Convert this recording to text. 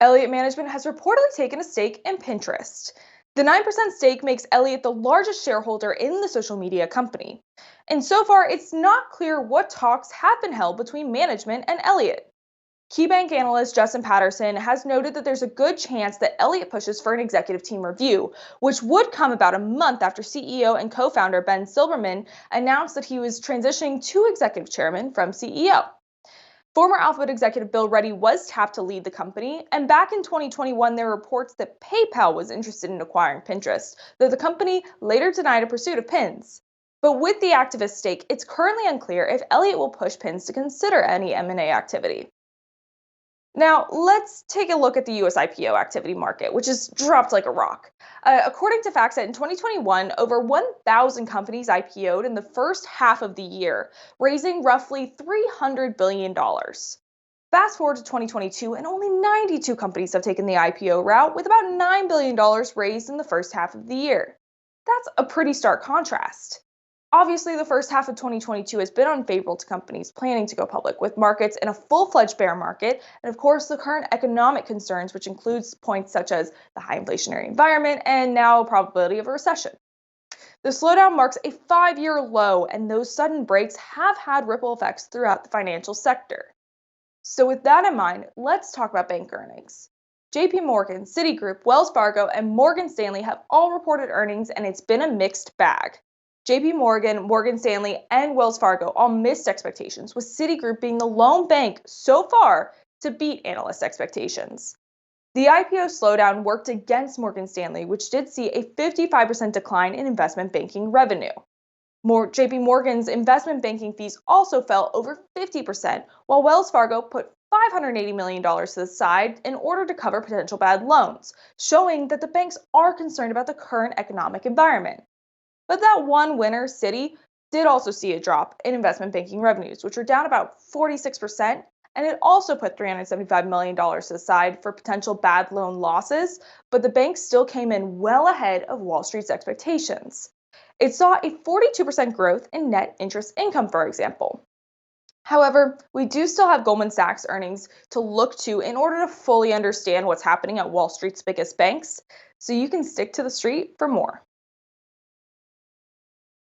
Elliott Management has reportedly taken a stake in Pinterest. The 9% stake makes Elliott the largest shareholder in the social media company. And so far, it's not clear what talks have been held between management and Elliott. KeyBank analyst Justin Patterson has noted that there's a good chance that Elliott pushes for an executive team review, which would come about a month after CEO and co founder Ben Silbermann announced that he was transitioning to executive chairman from CEO. Former Alphabet executive Bill Reddy was tapped to lead the company, and back in 2021, there were reports that PayPal was interested in acquiring Pinterest, though the company later denied a pursuit of Pins. But with the activist stake, it's currently unclear if Elliott will push Pins to consider any M&A activity. Now, let's take a look at the US IPO activity market, which has dropped like a rock. According to FactSet, in 2021, over 1,000 companies IPO'd in the first half of the year, raising roughly $300 billion. Fast forward to 2022, and only 92 companies have taken the IPO route, with about $9 billion raised in the first half of the year. That's a pretty stark contrast. Obviously, the first half of 2022 has been unfavorable to companies planning to go public, with markets in a full-fledged bear market, and of course, the current economic concerns, which includes points such as the high inflationary environment and now probability of a recession. The slowdown marks a 5-year low, and those sudden breaks have had ripple effects throughout the financial sector. So with that in mind, let's talk about bank earnings. JP Morgan, Citigroup, Wells Fargo, and Morgan Stanley have all reported earnings, and it's been a mixed bag. JP Morgan, Morgan Stanley, and Wells Fargo all missed expectations, with Citigroup being the lone bank so far to beat analyst expectations. The IPO slowdown worked against Morgan Stanley, which did see a 55% decline in investment banking revenue. JP Morgan's investment banking fees also fell over 50%, while Wells Fargo put $580 million to the side in order to cover potential bad loans, showing that the banks are concerned about the current economic environment. But that one winner, Citi, did also see a drop in investment banking revenues, which were down about 46%, and it also put $375 million to the side for potential bad loan losses, but the bank still came in well ahead of Wall Street's expectations. It saw a 42% growth in net interest income, for example. However, we do still have Goldman Sachs earnings to look to in order to fully understand what's happening at Wall Street's biggest banks, so you can stick to the street for more.